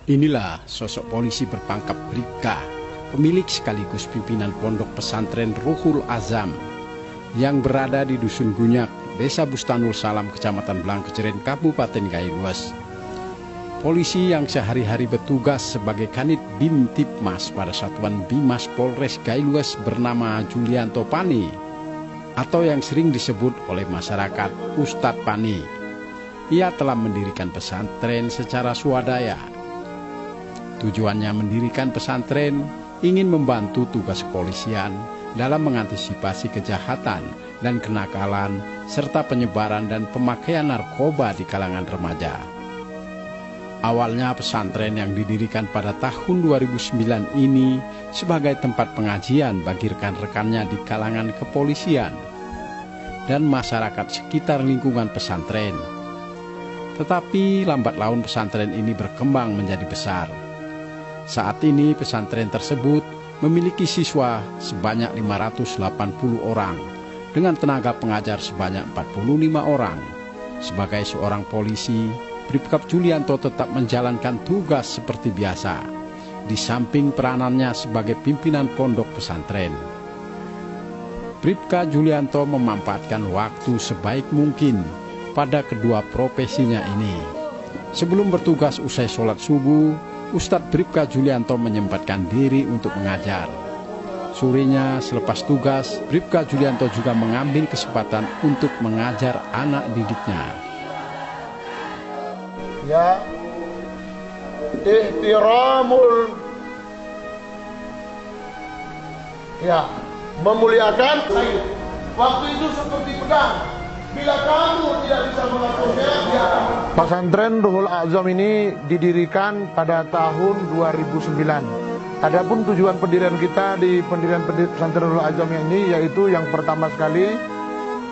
Inilah sosok polisi berpangkat Bribka, pemilik sekaligus pimpinan pondok pesantren Ruhul Azam yang berada di Dusun Gunyak, Desa Bustanul Salam, Kecamatan Blangkeceren, Kabupaten Gailues. Polisi yang sehari-hari bertugas sebagai Kanit Bintipmas pada Satuan Bimas Polres Gailues bernama Julianto Pani, atau yang sering disebut oleh masyarakat Ustadz Pani. Ia telah mendirikan pesantren secara swadaya. Tujuannya mendirikan pesantren ingin membantu tugas kepolisian dalam mengantisipasi kejahatan dan kenakalan serta penyebaran dan pemakaian narkoba di kalangan remaja. Awalnya pesantren yang didirikan pada tahun 2009 ini sebagai tempat pengajian bagi rekan-rekannya di kalangan kepolisian dan masyarakat sekitar lingkungan pesantren. Tetapi lambat laun pesantren ini berkembang menjadi besar. Saat ini pesantren tersebut memiliki siswa sebanyak 580 orang dengan tenaga pengajar sebanyak 45 orang. Sebagai seorang polisi, Bribka Julianto tetap menjalankan tugas seperti biasa, di samping peranannya sebagai pimpinan pondok pesantren. Bribka Julianto memanfaatkan waktu sebaik mungkin pada kedua profesinya ini. Sebelum bertugas usai sholat subuh, Ustadz Bribka Julianto menyempatkan diri untuk mengajar. Sorenya selepas tugas, Bribka Julianto juga mengambil kesempatan untuk mengajar anak didiknya. Ya, ihtiramul, ya, memuliakan. Waktu itu seperti pedang. Bila kamu tidak bisa melakukannya, ya. Pesantren Ruhul Azam ini didirikan pada tahun 2009. Adapun tujuan pendirian kita di pendirian pesantren Ruhul Azam ini yaitu yang pertama sekali,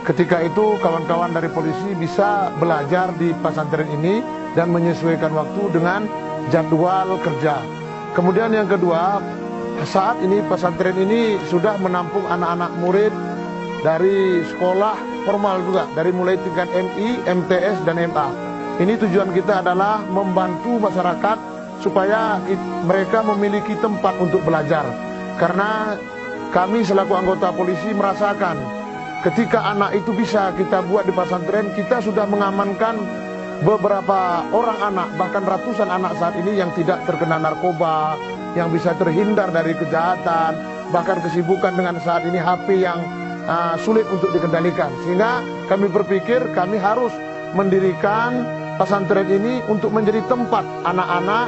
ketika itu kawan-kawan dari polisi bisa belajar di pesantren ini dan menyesuaikan waktu dengan jadwal kerja. Kemudian yang kedua, saat ini pesantren ini sudah menampung anak-anak murid dari sekolah formal juga, dari mulai tingkat MI, MTS, dan MA. Ini tujuan kita adalah membantu masyarakat supaya mereka memiliki tempat untuk belajar. Karena kami selaku anggota polisi merasakan ketika anak itu bisa kita buat di pesantren, kita sudah mengamankan beberapa orang anak, bahkan ratusan anak saat ini yang tidak terkena narkoba, yang bisa terhindar dari kejahatan, bahkan kesibukan dengan saat ini HP yang sulit untuk dikendalikan. Sehingga kami berpikir kami harus mendirikan pesantren ini untuk menjadi tempat anak-anak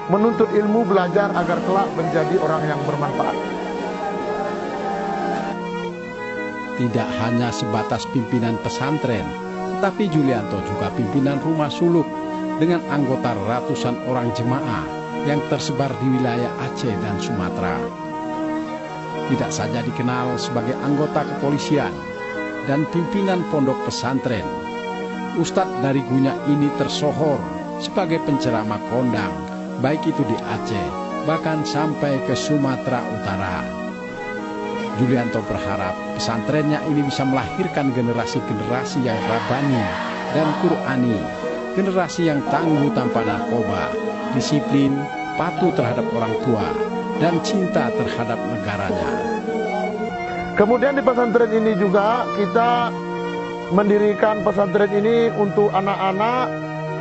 menuntut ilmu, belajar agar kelak menjadi orang yang bermanfaat. Tidak hanya sebatas pimpinan pesantren, tetapi Julianto juga pimpinan rumah suluk dengan anggota ratusan orang jemaah yang tersebar di wilayah Aceh dan Sumatera. Tidak saja dikenal sebagai anggota kepolisian dan pimpinan pondok pesantren, Ustadz dari Gunyak ini tersohor sebagai penceramah kondang, baik itu di Aceh, bahkan sampai ke Sumatera Utara. Julianto berharap pesantrennya ini bisa melahirkan generasi-generasi yang rabani dan Qur'ani, generasi yang tangguh tanpa narkoba, disiplin, patuh terhadap orang tua, dan cinta terhadap negaranya. Kemudian di pesantren ini juga kita mendirikan pesantren ini untuk anak-anak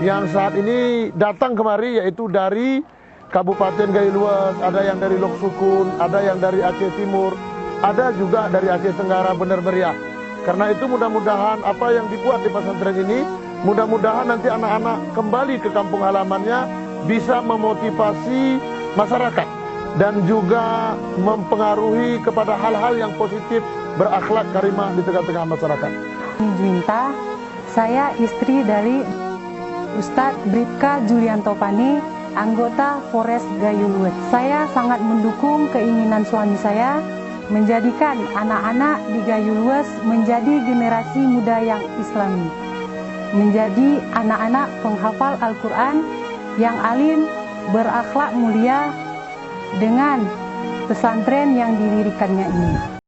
yang saat ini datang kemari, yaitu dari Kabupaten Gailues, ada yang dari Lok Sukun, ada yang dari Aceh Timur, ada juga dari Aceh Tenggara Bener Meriah. Karena itu mudah-mudahan apa yang dibuat di pesantren ini, mudah-mudahan nanti anak-anak kembali ke kampung halamannya bisa memotivasi masyarakat dan juga mempengaruhi kepada hal-hal yang positif, berakhlak karimah di tengah-tengah masyarakat. Juminta, saya istri dari Ustadz Bribka Julianto Pani, anggota Polres Gailues. Saya sangat mendukung keinginan suami saya menjadikan anak-anak di Gailues menjadi generasi muda yang islami, menjadi anak-anak penghafal Al-Quran yang alim, berakhlak mulia dengan pesantren yang didirikannya ini.